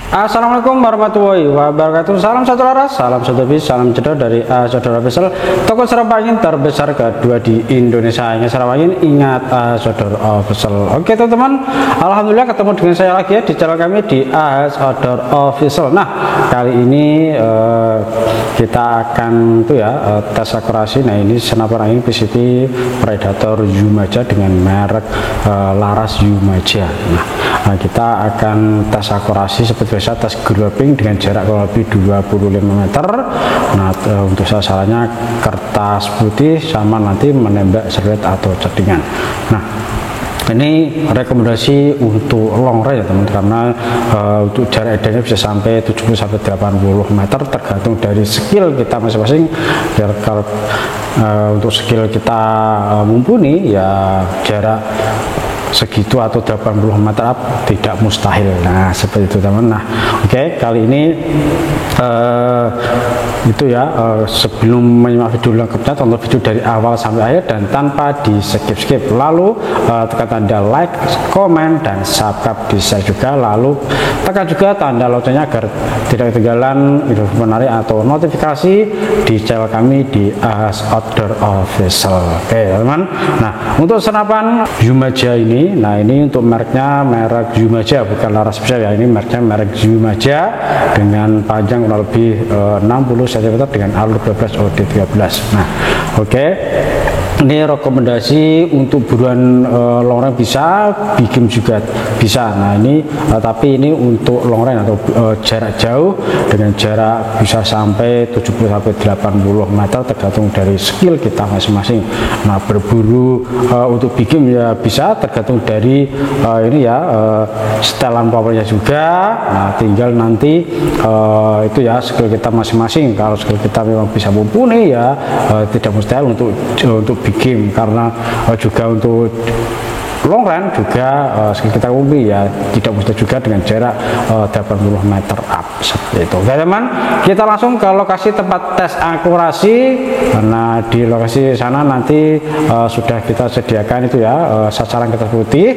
Assalamualaikum warahmatullahi wabarakatuh. Salam satu laras, salam satu bis, salam cedor dari Saudara Official, toko serap angin terbesar kedua di Indonesia. Ingat serap angin, ingat Saudara Official. Oke teman-teman, alhamdulillah ketemu dengan saya lagi ya di channel kami di Saudara Official. Nah, kali ini kita akan tes akurasi. Nah, ini senapan angin PCP Predator Yumaja dengan merek Laras Yumaja. Nah, kita akan tes akurasi seperti biasa, tes grouping dengan jarak kurang lebih 25 meter. Nah, untuk sasarannya kertas putih sama nanti menembak seruit atau cedingan. Nah, ini rekomendasi untuk long range ya teman, karena untuk jarak edarnya bisa sampai 70-80 meter tergantung dari skill kita masing-masing. Kalau untuk skill kita mumpuni ya jarak segitu atau 80 meter up tidak mustahil. Nah, seperti itu teman. Nah, oke, kali ini sebelum menyimak video lengkapnya, tonton video dari awal sampai akhir dan tanpa di skip. Lalu tekan tanda like, komen, dan subscribe di share juga. Lalu tekan juga tanda loncengnya agar tidak ketinggalan video menarik atau notifikasi di channel kami di Outdoor Official. Oke teman. Nah, untuk senapan Yumaja ini, nah ini untuk mereknya merek Yumaja, bukan Laras Official ya. Ini mereknya merek Yumaja dengan panjang kurang lebih 60 cm dengan alur 12 OD13. Nah, oke. Ini rekomendasi untuk buruan long range bisa, big game juga bisa. Nah, ini tapi ini untuk long range atau jarak jauh dengan jarak bisa sampai 70-80 meter tergantung dari skill kita masing-masing. Nah, berburu untuk big game ya bisa, tergantung dari setelan powernya juga. Nah, tinggal nanti itu ya skill kita masing-masing. Kalau skill kita memang bisa mumpuni ya tidak mustahil untuk big game, karena juga untuk long run juga skill kita umbi ya tidak mustahil juga dengan jarak 80 meter up seperti itu. Oke teman, kita langsung ke lokasi tempat tes akurasi. Karena di lokasi sana nanti sudah kita sediakan itu ya sasaran kertas putih,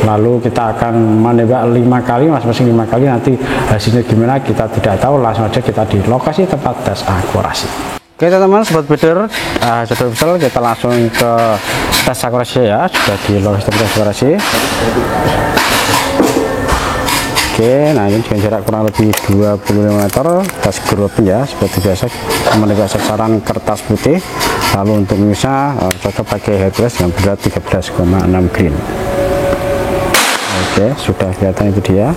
lalu kita akan menembak 5 kali, masing-masing 5 kali. Nanti hasilnya gimana kita tidak tahu, langsung aja kita di lokasi tempat tes akurasi. Oke teman-teman, sobat breeder Saudara Official, kita langsung ke tes akurasi ya. Sudah di lokasi tempat akurasi. Oke, nah ini dengan jarak kurang lebih 25 meter, tes grouping ya seperti biasa, menembak sasaran kertas putih. Lalu untuk minusnya cocok pakai Hercules dengan berat 13,6 green. Oke, sudah kelihatan itu dia.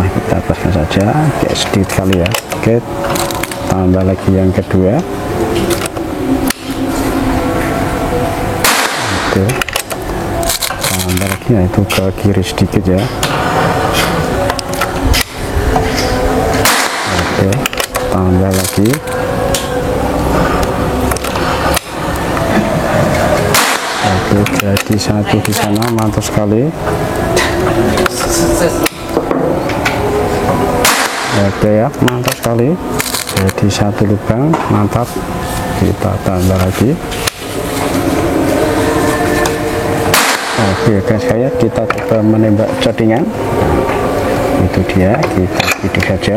Nah, kita lepaskan saja. Oke, sedikit kali ya. Oke, tambah lagi yang kedua. Oke, tambah lagi, nah itu ke kiri sedikit ya. Oke, tambah lagi. Oke, jadi satu di sana, mantap sekali. Oke ya, mantap sekali. Jadi satu lubang, mantap. Kita tambah lagi. Oke guys, kita coba menembak codingan. Itu dia, kita bidik saja.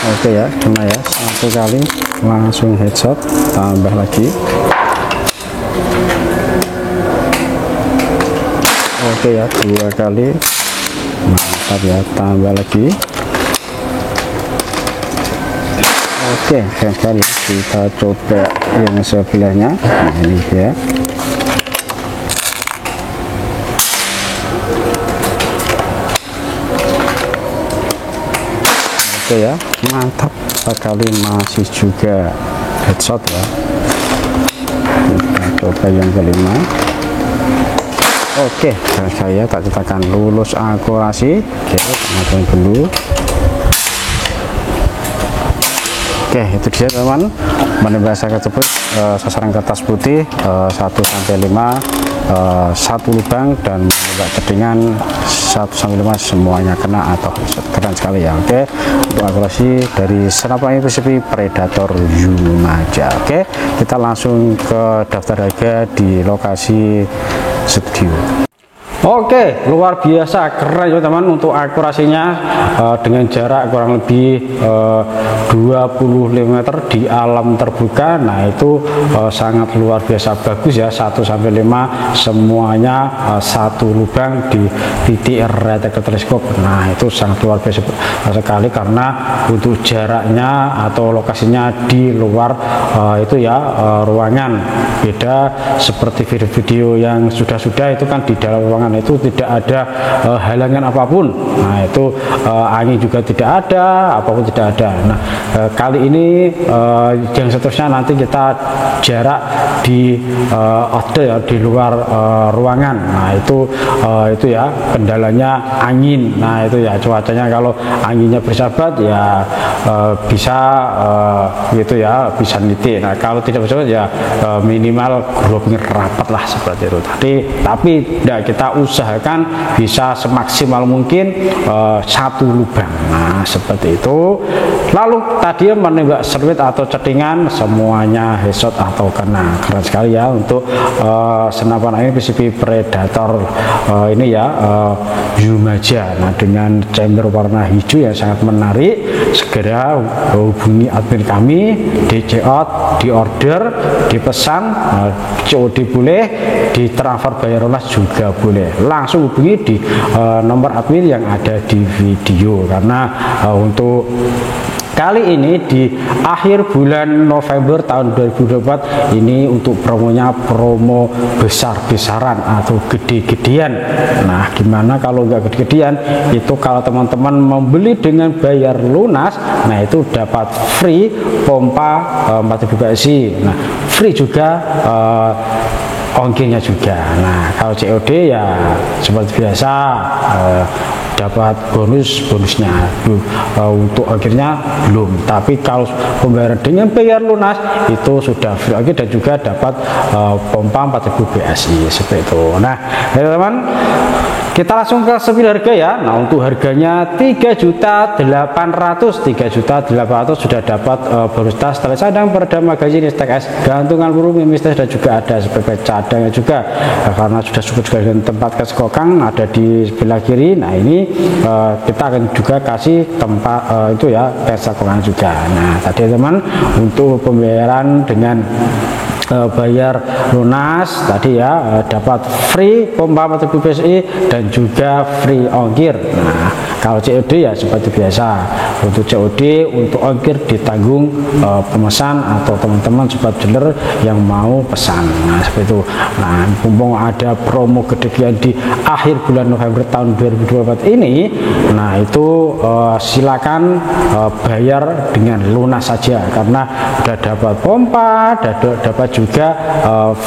Oke ya, cuma ya satu kali langsung headshot. Tambah lagi. Oke ya, 2 kali, mantap ya. Tambah lagi. Oke, sekali kita coba yang sebelahnya. Nah, ini dia. Oke ya, mantap sekali, masih juga headshot ya. Kita coba yang kelima. Oke, saya tak katakan lulus akurasi. Oke, langsung dulu. Oke, itu dia teman, menembak tersebut sasaran kertas putih 1 sampai 5, 1 lubang dan menembak cedingan 1-5 semuanya kena atau keren sekali ya. Oke, untuk akurasi dari senapan angin PCP Predator Yumaja. Oke, kita langsung ke daftar harga di lokasi studio. Oke, luar biasa keren ya teman untuk akurasinya, dengan jarak kurang lebih 25 meter di alam terbuka. Nah itu sangat luar biasa bagus ya, 1-5 semuanya satu lubang di titik retector teleskop. Nah itu sangat luar biasa sekali karena untuk jaraknya atau lokasinya di luar itu ya ruangan. Beda seperti video-video yang sudah-sudah itu kan di dalam ruangan itu tidak ada halangan apapun. Nah itu angin juga tidak ada, apapun tidak ada. Nah kali ini yang seterusnya nanti kita jarak di outdoor ya, di luar ruangan. Nah itu ya kendalanya angin. Nah itu ya cuacanya, kalau anginnya bersahabat ya bisa gitu ya, bisa nitik. Nah kalau tidak bersahabat ya minimal grouping rapat lah seperti itu tadi. Tapi ya, kita usahakan bisa semaksimal mungkin satu lubang. Nah seperti itu. Lalu tadi menembak serwit atau cettingan semuanya headshot atau kena. Keren sekali ya untuk senapan angin PCP Predator ini ya, Yumaja. Nah dengan chamber warna hijau yang sangat menarik, segera hubungi admin kami, DC out, di order, dipesan, COD boleh, di transfer bayar lunas juga boleh. Langsung hubungi di nomor admin yang ada di video. Karena untuk kali ini di akhir bulan November tahun 2024 ini untuk promonya promo besar-besaran atau gede-gedean. Nah gimana kalau nggak gede-gedean? Itu kalau teman-teman membeli dengan bayar lunas, nah itu dapat free pompa 4000 PSI. Nah free juga ongkirnya juga. Nah kalau COD ya seperti biasa dapat bonusnya. Untuk akhirnya belum, tapi kalau pembayaran dengan bayar lunas itu sudah free ongkir dan juga dapat pompa 4000 PSI seperti itu. Nah teman-teman, kita langsung ke speed harga ya. Nah untuk harganya 3.800.000 sudah dapat bonus tas, tali sadang, peredam magazin, stek es, gantungan peluru, mimistes, dan juga ada SPP cadangnya juga. Karena sudah cukup juga dengan tempat kes kokang ada di sebelah kiri. Nah ini kita akan juga kasih tempat itu ya kes kokang juga. Nah tadi teman, untuk pembayaran dengan bayar lunas tadi ya dapat free pompa 4000 PSI dan juga free ongkir. Nah kalau COD ya seperti biasa, untuk COD untuk ongkir ditanggung pemesan atau teman-teman sobat dealer yang mau pesan. Nah seperti itu. Nah mumpung ada promo gede-gedean di akhir bulan November tahun 2024 ini, nah itu silakan bayar dengan lunas saja, karena udah dapat pompa, dapat juga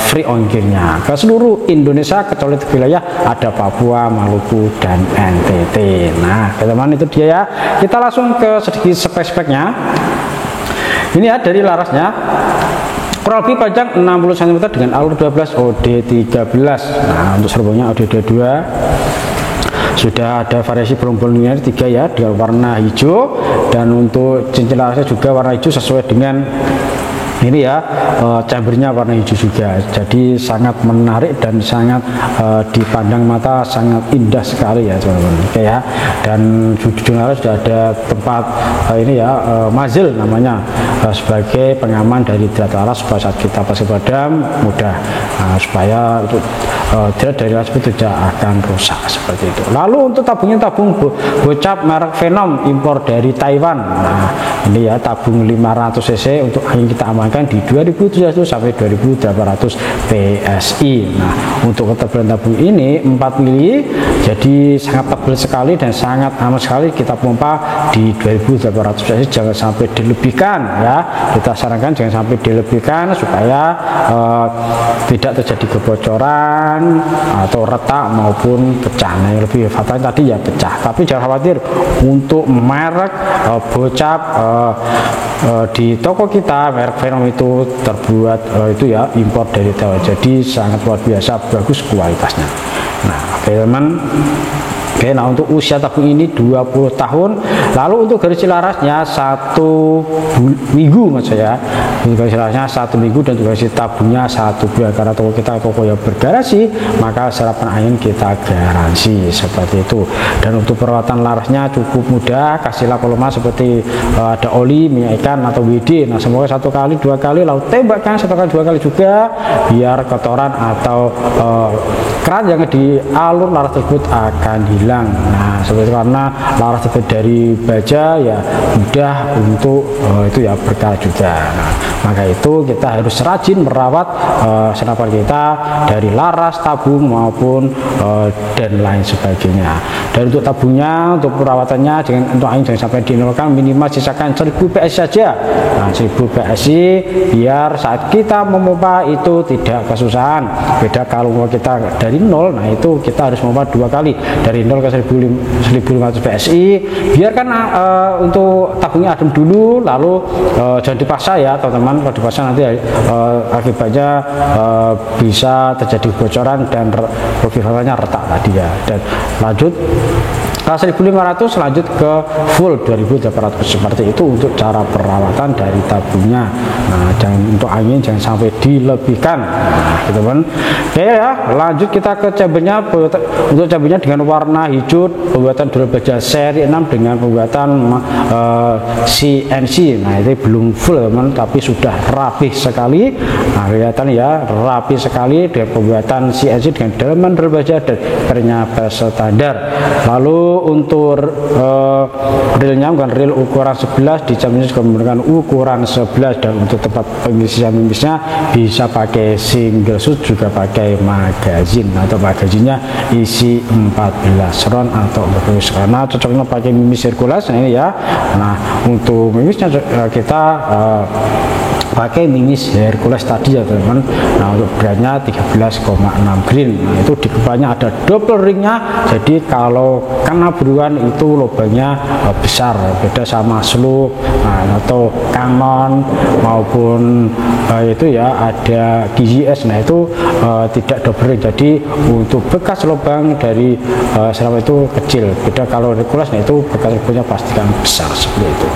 free ongkirnya ke seluruh Indonesia kecuali wilayah ada Papua, Maluku, dan NTT. Nah teman-teman itu dia ya. Kita langsung ke sedikit spek-speknya. Ini ya dari larasnya, kurang lebih panjang 60 cm dengan alur 12 OD13. Nah untuk servonya OD22 sudah ada variasi bolong-bolongnya 3 ya, dengan warna hijau, dan untuk cincin larasnya juga warna hijau sesuai dengan ini ya, chambernya warna hijau juga. Jadi sangat menarik dan sangat dipandang mata, sangat indah sekali ya teman-teman. Oke ya. Dan judulnya sudah ada tempat ini ya, muzzle namanya, sebagai pengaman dari derajat laras supaya saat kita pasang padam mudah, supaya untuk derajat dari laras itu tidak akan rusak seperti itu. Lalu untuk tabungnya, tabung bocap merek Venom impor dari Taiwan. Nah ini ya tabung 500 cc untuk angin kita amankan di 2700 sampai 2800 PSI. Nah untuk ketebalan tabung ini 4 mili, jadi sangat tebal sekali dan sangat aman sekali. Kita pompa di 2800 PSI, jangan sampai dilebihkan ya. Kita sarankan jangan sampai dilebihkan supaya tidak terjadi kebocoran atau retak maupun pecah. Nah yang lebih fatal tadi ya pecah, tapi jangan khawatir, untuk merek bocap di toko kita merek Venom itu terbuat itu ya impor dari Taiwan, jadi sangat luar biasa bagus kualitasnya. Nah oke teman, Oke, nah untuk usia tabung ini 20 tahun. Lalu untuk garis larasnya 1 minggu maksud saya. Untuk garis larasnya 1 minggu dan untuk garis tabungnya 1 bulan. Karena toko kita toko yang bergaransi, maka serapan angin kita garansi seperti itu. Dan untuk perawatan larasnya cukup mudah, kasihlah volume seperti ada oli, minyak ikan atau WD. Nah, semoga 1 kali 2 kali, lalu tembakkan 1 kali 2 kali juga, biar kotoran atau kerat yang di alur laras tersebut akan hilang. Nah, seperti karena laras tersebut dari baja ya mudah untuk itu ya berkah juga. Nah, maka itu kita harus rajin merawat senapan kita dari laras, tabung maupun dan lain sebagainya. Dan untuk tabungnya, untuk perawatannya untuk angin jangan sampai dinolkan, minimal sisakan 1000 PSI saja. Nah, 1000 PSI biar saat kita memompa itu tidak kesusahan. Beda kalau kita dari nol, nah itu kita harus memompa 2 kali dari 0 ke 1500 PSI. Biarkan untuk tabungnya adem dulu, lalu jangan dipaksa ya teman-teman. Kalau dipaksa nanti akibatnya bisa terjadi bocoran dan profilnya retak tadi ya. Dan lanjut 1500 lanjut ke full 2800 seperti itu untuk cara perawatan dari tabungnya. Nah, jangan untuk angin jangan sampai dilebihkan. Nah, gitu kan. Oke ya, lanjut kita ke chambernya. Untuk chambernya dengan warna hijau, pembuatan dural baja seri 6 dengan pembuatan CNC. Nah, ini belum full teman, tapi sudah rapih sekali. Nah, kelihatan ya, rapih sekali dengan pembuatan CNC dengan dalaman dural baja dan pernya standar. Lalu untuk reelnya bukan reel ukuran 11, di jamnya juga menggunakan ukuran 11, dan untuk tempat pengisian mimisnya bisa pakai single shoot, juga pakai magazine atau magazinnya isi 14 round atau 14, karena cocoknya pakai mimis Hercules. Nah, ini ya. Nah, untuk mimisnya kita pakai mimis Hercules tadi ya teman-teman. Nah, untuk beratnya 13,6 green. Nah, itu di kepalanya ada double ringnya, jadi kalau kena buruan itu lubangnya besar, beda sama slug atau Canon maupun itu ya ada GJS. Nah, itu tidak double ring, jadi untuk bekas lubang dari senapan itu kecil, beda kalau Hercules. Nah, itu bekas lubangnya pastikan besar seperti itu.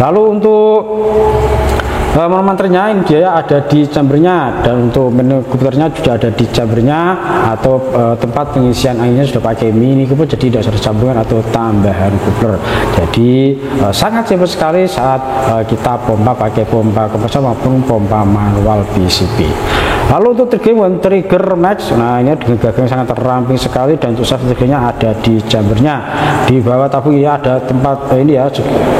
Lalu untuk manternya ini dia ada di chambernya, dan untuk menu komputernya juga ada di chambernya, atau tempat pengisian anginnya sudah pakai mini cooler, jadi tidak ada sambungan atau tambahan cooler. Jadi sangat simpel sekali saat kita pompa pakai pompa kompresor maupun pompa manual PCP. Lalu untuk trigger max, nah ini dengan gagang sangat teramping sekali, dan untuk triggernya ada di chambernya. Di bawah tabung ya ada tempat ini ya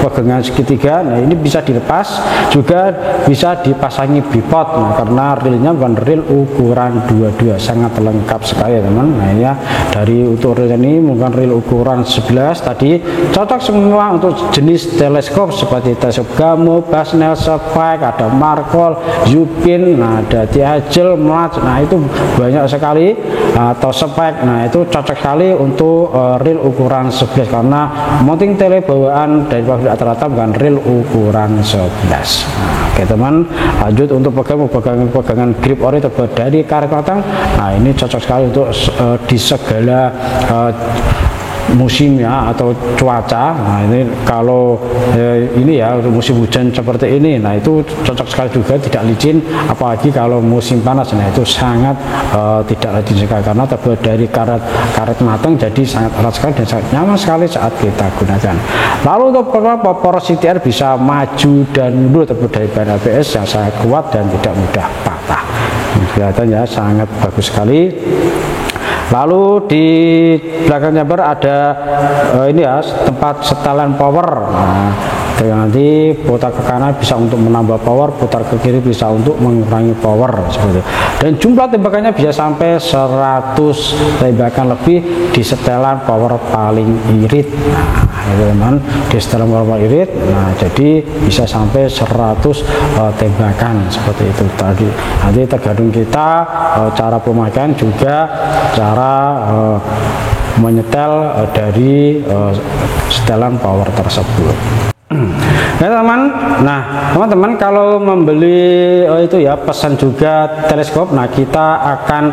pegangan segitiga. Nah, ini bisa dilepas, juga bisa dipasangi bipod. Nah, karena reelnya bukan reel ukuran 22, sangat lengkap sekali ya teman. Nah, ya dari untuk reel ini bukan reel ukuran 11 tadi, cocok semua untuk jenis teleskop seperti teleskop Gamo, Basnel, Spike, ada Markol, Zubin, nah ada Tiagel, Mlatz. Nah, itu banyak sekali, atau Spike. Nah, itu cocok sekali untuk reel ukuran 11, karena mounting tele bawaan dari pabrik rata-rata bukan reel ukuran 11. Nah, oke teman, lanjut untuk pegangan grip ori terbuat dari karet matang. Nah, ini cocok sekali untuk di segala musim ya atau cuaca. Nah, ini kalau ini ya untuk musim hujan seperti ini, nah itu cocok sekali juga, tidak licin, apalagi kalau musim panas. Nah, itu sangat tidak licin sekali karena terbuat dari karet matang, jadi sangat erat sekali dan sangat nyaman sekali saat kita gunakan. Lalu untuk popor CTR bisa maju dan mundur, terbuat dari bahan ABS yang sangat kuat dan tidak mudah patah. Kelihatan ya, sangat bagus sekali. Lalu di belakang chamber ada ini ya tempat setelan power. Nah, nanti putar ke kanan bisa untuk menambah power, putar ke kiri bisa untuk mengurangi power seperti itu. Dan jumlah tembakannya bisa sampai 100 tembakan lebih di setelan power paling irit. Nah, teman-teman, di setelan power paling irit. Nah, jadi bisa sampai 100 tembakan seperti itu tadi. Nanti tergantung kita cara pemakaian, juga cara menyetel dari setelan power tersebut. ya teman. Nah teman-teman kalau membeli itu ya pesan juga teleskop. Nah kita akan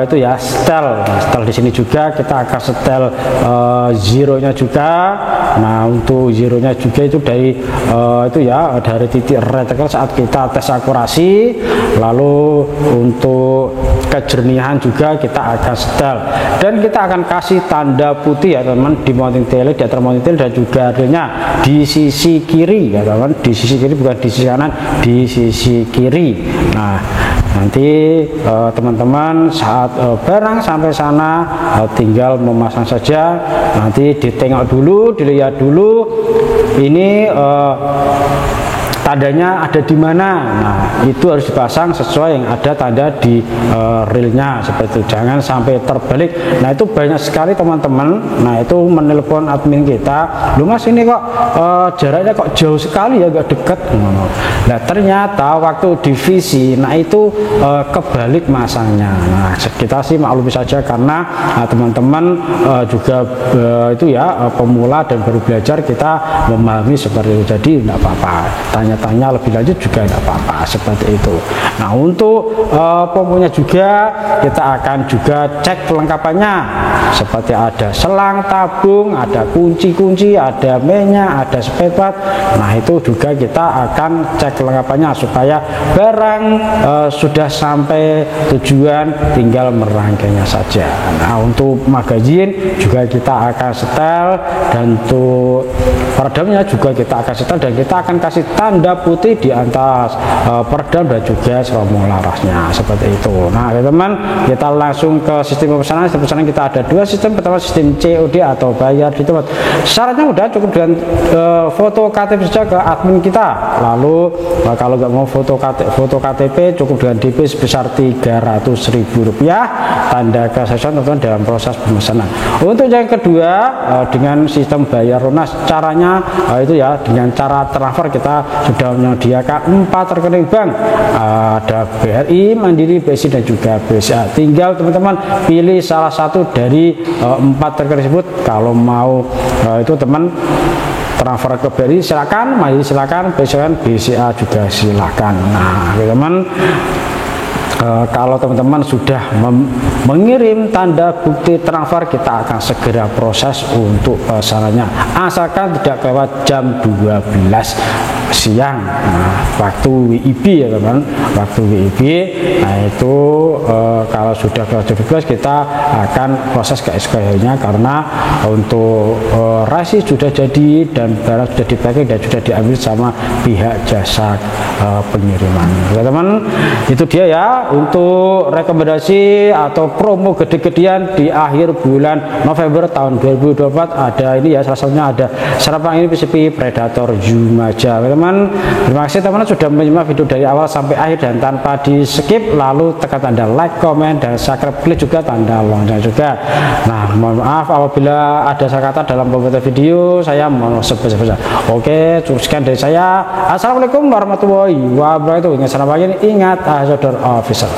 itu ya setel. Nah, setel di sini juga kita akan setel zeronya juga. Nah untuk zeronya juga itu dari itu ya dari titik reticle saat kita tes akurasi. Lalu untuk kejernihan juga kita akan setel dan kita akan kasih tanda putih ya teman di mounting tail, di atas mounting tail dan juga adanya di sisi kiri ya teman, di sisi kiri bukan di sisi kanan, di sisi kiri. Nah nanti teman-teman saat barang sampai sana tinggal memasang saja. Nanti ditengok dulu, dilihat dulu ini tandanya ada di mana. Nah itu harus dipasang sesuai yang ada tanda di reelnya seperti itu, jangan sampai terbalik. Nah itu banyak sekali teman-teman. Nah itu menelpon admin kita, lu mas ini kok jaraknya kok jauh sekali ya, gak deket. Nah ternyata waktu divisi nah itu kebalik masangnya. Nah kita sih maklumi saja karena teman-teman juga itu ya pemula dan baru belajar, kita memahami seperti itu, jadi tidak apa-apa, tanya lebih lanjut juga tidak apa-apa seperti itu. Nah untuk pomponya juga kita akan juga cek kelengkapannya seperti ada selang tabung, ada kunci-kunci, ada mainnya, ada spare part. Nah itu juga kita akan cek kelengkapannya supaya barang sudah sampai tujuan, tinggal merangkainya saja. Nah untuk magazin juga kita akan setel dan untuk peredamnya juga kita akan setel dan kita akan kasih tanda putih di atas peredam dan juga seromong larasnya seperti itu. Nah teman-teman kita langsung ke sistem pemesanan. Sistem pemesanan kita ada dua sistem. Pertama sistem COD atau bayar di tempat. Syaratnya mudah, cukup dengan foto KTP saja ke admin kita. Lalu kalau nggak mau foto KTP cukup dengan DP sebesar Rp300.000, tanda kesehatan teman-teman dalam proses pemesanan. Untuk yang kedua dengan sistem bayar lunas, caranya itu ya dengan cara transfer. Kita sudah menyediakan 4 rekening bank, ada BRI, Mandiri, BSI dan juga BCA. Tinggal teman-teman pilih salah satu dari 4 rekening tersebut. Kalau mau itu teman transfer ke BRI silakan, Mandiri silakan, BCA juga silakan. Nah teman-teman kalau teman-teman sudah mengirim tanda bukti transfer, kita akan segera proses untuk pesanannya, asalkan tidak lewat jam 12 siang. Nah, waktu WIB ya teman, waktu WIB. Nah itu kalau sudah ke jam 12 kita akan proses ke SKH-nya, karena untuk rasi sudah jadi dan barang sudah dipakai dan sudah diambil sama pihak jasa pengiriman. Ya teman, itu dia ya untuk rekomendasi atau promo gede-gedean di akhir bulan November tahun 2024. Ada ini ya, salah satunya ada sarapan ini PCP Predator Jumaja. Teman, terima kasih teman-teman sudah menyimak video dari awal sampai akhir dan tanpa di skip. Lalu tekan tanda like, komen dan subscribe, klik juga tanda lonceng juga. Nah mohon maaf apabila ada salah kata dalam pembuatan video, saya mohon sebesar-besar. Oke, cukup sekian dari saya. Assalamualaikum warahmatullahi wabarakatuh. Ingat selamat pagi, ingat Azodor Official.